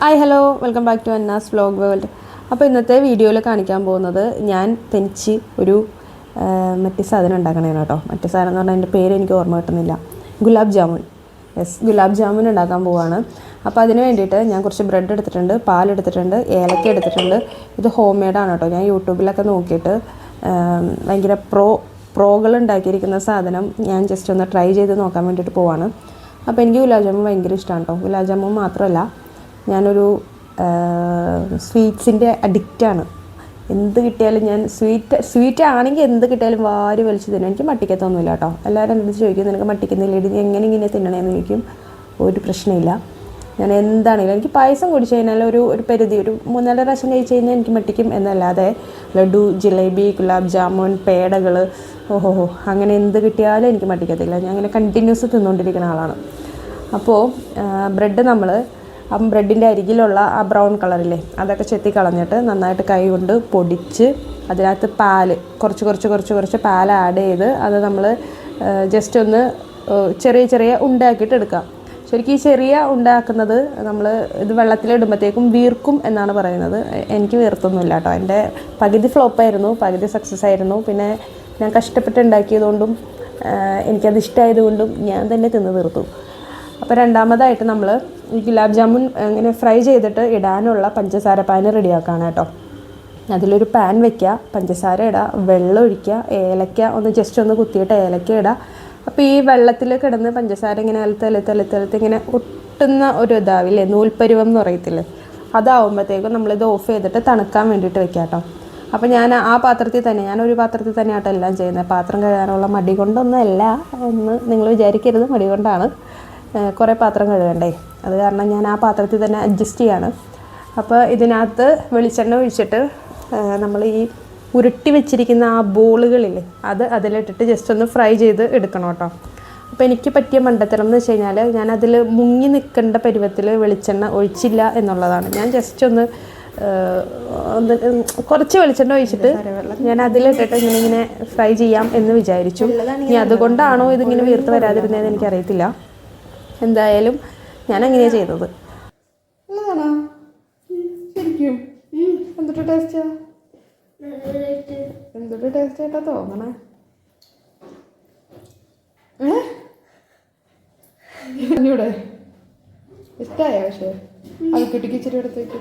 Hi hello welcome back to Anna's vlog world. അപ്പോൾ ഇന്നത്തെ വീഡിയോയിൽ കാണിക്കാൻ പോകുന്നത് ഞാൻ തനിച്ച് ഒരു മറ്റേ സാധനം ഉണ്ടാക്കണേന് കേട്ടോ. മറ്റേ സാധനം എന്ന് പറഞ്ഞാൽ എൻ്റെ പേര് എനിക്ക് ഓർമ്മ കിട്ടുന്നില്ല. ഗുലാബ് ജാമുൻ. ഗുലാബ് ജാമുൻ ഉണ്ടാക്കാൻ പോവുകയാണ്. അപ്പോൾ അതിന് വേണ്ടിയിട്ട് ഞാൻ കുറച്ച് ബ്രെഡ് എടുത്തിട്ടുണ്ട്, പാലെടുത്തിട്ടുണ്ട്, ഏലക്ക എടുത്തിട്ടുണ്ട്. ഇത് ഹോം മെയ്ഡാണ് കേട്ടോ. ഞാൻ യൂട്യൂബിലൊക്കെ നോക്കിയിട്ട് ഭയങ്കര പ്രോകൾ ഉണ്ടാക്കിയിരിക്കുന്ന സാധനം ഞാൻ ജസ്റ്റ് ഒന്ന് ട്രൈ ചെയ്ത് നോക്കാൻ വേണ്ടിയിട്ട് പോവാണ്. അപ്പോൾ എനിക്ക് ഗുലാബ് ജാമുൻ ഭയങ്കര ഇഷ്ടമാണ് കേട്ടോ. ഗുലാബ് ജാമുൻ മാത്രമല്ല, ഞാനൊരു സ്വീറ്റ്സിൻ്റെ അഡിക്റ്റാണ്. എന്ത് കിട്ടിയാലും ഞാൻ സ്വീറ്റ് ആണെങ്കിൽ എന്ത് കിട്ടിയാലും വാരി വലിച്ച് തിന്നും. എനിക്ക് മട്ടിക്കത്തൊന്നുമില്ല കേട്ടോ. എല്ലാവരും എൻ്റെ അടുത്ത് ചോദിക്കും, നിനക്ക് മട്ടിക്കുന്നില്ല, നീ എങ്ങനെ ഇങ്ങനെ തിന്നണേന്ന് ചോദിക്കും. ഒരു പ്രശ്നമില്ല. ഞാൻ എന്താണെങ്കിലും എനിക്ക് പായസം കുടിച്ച് കഴിഞ്ഞാൽ ഒരു പരിധി, ഒരു 3-4 പ്രാവശ്യം കഴിച്ച് കഴിഞ്ഞാൽ എനിക്ക് മട്ടിക്കും എന്നല്ലാതെ ലഡു, ജിലേബി, ഗുലാബ് ജാമുൻ, പേടകൾ, അങ്ങനെ എന്ത് കിട്ടിയാലും എനിക്ക് മട്ടിക്കത്തില്ല. ഞാൻ അങ്ങനെ കണ്ടിന്യൂസ് തിന്നുകൊണ്ടിരിക്കുന്ന ആളാണ്. അപ്പോൾ ബ്രെഡ് നമ്മൾ ബ്രെഡിൻ്റെ അരികിലുള്ള ആ ബ്രൗൺ കളറില്ലേ, അതൊക്കെ ചെത്തി കളഞ്ഞിട്ട് നന്നായിട്ട് കൈ കൊണ്ട് പൊടിച്ച് അതിനകത്ത് കുറച്ച് പാൽ ആഡ് ചെയ്ത് അത് നമ്മൾ ജസ്റ്റ് ഒന്ന് ചെറിയ ഉണ്ടാക്കിയിട്ട് എടുക്കാം. ശരിക്കും ഈ ചെറിയ ഉണ്ടാക്കുന്നത് നമ്മൾ ഇത് വെള്ളത്തിലിടുമ്പോഴത്തേക്കും വീർക്കും എന്നാണ് പറയുന്നത്. എനിക്ക് വീർത്തൊന്നുമില്ല കേട്ടോ. എൻ്റെ പകുതി ഫ്ലോപ്പായിരുന്നു, പകുതി സക്സസ് ആയിരുന്നു. പിന്നെ ഞാൻ കഷ്ടപ്പെട്ട് ഉണ്ടാക്കിയതുകൊണ്ടും എനിക്കത് ഇഷ്ടമായതുകൊണ്ടും ഞാൻ തന്നെ തിന്ന് തീർത്തു. അപ്പോൾ രണ്ടാമതായിട്ട് നമ്മൾ ഈ ഗുലാബ് ജാമുൻ ഇങ്ങനെ ഫ്രൈ ചെയ്തിട്ട് ഇടാനുള്ള പഞ്ചസാര പാൻ റെഡിയാക്കുകയാണ് കേട്ടോ. അതിലൊരു പാൻ വയ്ക്കുക, പഞ്ചസാര ഇടുക, വെള്ളം ഒഴിക്കുക, ഏലക്ക ഒന്ന് ജസ്റ്റ് ഒന്ന് കുത്തിയിട്ട് ഏലക്ക ഇടുക. അപ്പോൾ ഈ വെള്ളത്തിൽ കിടന്ന് പഞ്ചസാര ഇങ്ങനെ അലുത്ത് ഇങ്ങനെ ഒട്ടുന്ന ഒരു ഇതാവില്ലേ, നൂൽപ്പരുവം എന്ന് പറയത്തില്ലേ, അതാവുമ്പോഴത്തേക്കും നമ്മളിത് ഓഫ് ചെയ്തിട്ട് തണുക്കാൻ വേണ്ടിയിട്ട് വെക്കാം കേട്ടോ. അപ്പോൾ ഞാൻ ആ പാത്രത്തിൽ തന്നെ, ഞാനൊരു പാത്രത്തിൽ തന്നെയാട്ടോ എല്ലാം ചെയ്യുന്നത്. പാത്രം കഴുകാനുള്ള മടി കൊണ്ടൊന്നുമല്ല, നിങ്ങൾ വിചാരിക്കരുത് മടി കൊണ്ടാണ്. കുറേ പാത്രം കഴുകണ്ടേ, അത് കാരണം ഞാൻ ആ പാത്രത്തിൽ തന്നെ അഡ്ജസ്റ്റ് ചെയ്യാണ്. അപ്പോൾ ഇതിനകത്ത് വെളിച്ചെണ്ണ ഒഴിച്ചിട്ട് നമ്മൾ ഈ ഉരുട്ടി വെച്ചിരിക്കുന്ന ആ ബോളുകളില്ലേ, അത് അതിലിട്ടിട്ട് ജസ്റ്റ് ഒന്ന് ഫ്രൈ ചെയ്ത് എടുക്കണം കേട്ടോ. അപ്പോൾ എനിക്ക് പറ്റിയ മണ്ടത്തരം എന്ന് വെച്ച് കഴിഞ്ഞാൽ ഞാൻ അതിൽ മുങ്ങി നിൽക്കേണ്ട പരുവത്തിൽ വെളിച്ചെണ്ണ ഒഴിച്ചില്ല എന്നുള്ളതാണ്. ഞാൻ ജസ്റ്റ് ഒന്ന് കുറച്ച് വെളിച്ചെണ്ണ ഒഴിച്ചിട്ട് ഞാൻ അതിലിട്ടിട്ട് ഇങ്ങനെ ഫ്രൈ ചെയ്യാം എന്ന് വിചാരിച്ചു. ഇനി അതുകൊണ്ടാണോ ഇതിങ്ങനെ വീർത്ത് വരാതിരുന്നതെന്ന് എനിക്കറിയത്തില്ല. എന്തായാലും ഞാൻ അങ്ങനെയാണ് ചെയ്തത്. ശരിക്കും എന്തൊരു ടേസ്റ്റാ, എന്തൊരു ടേസ്റ്റ് ആയിട്ടാ തോന്നണേ. ഇവിടെ ഇഷ്ടമായ, പക്ഷേ അത് കുട്ടിക്ക് ഇച്ചിരി എടുത്തേക്ക്.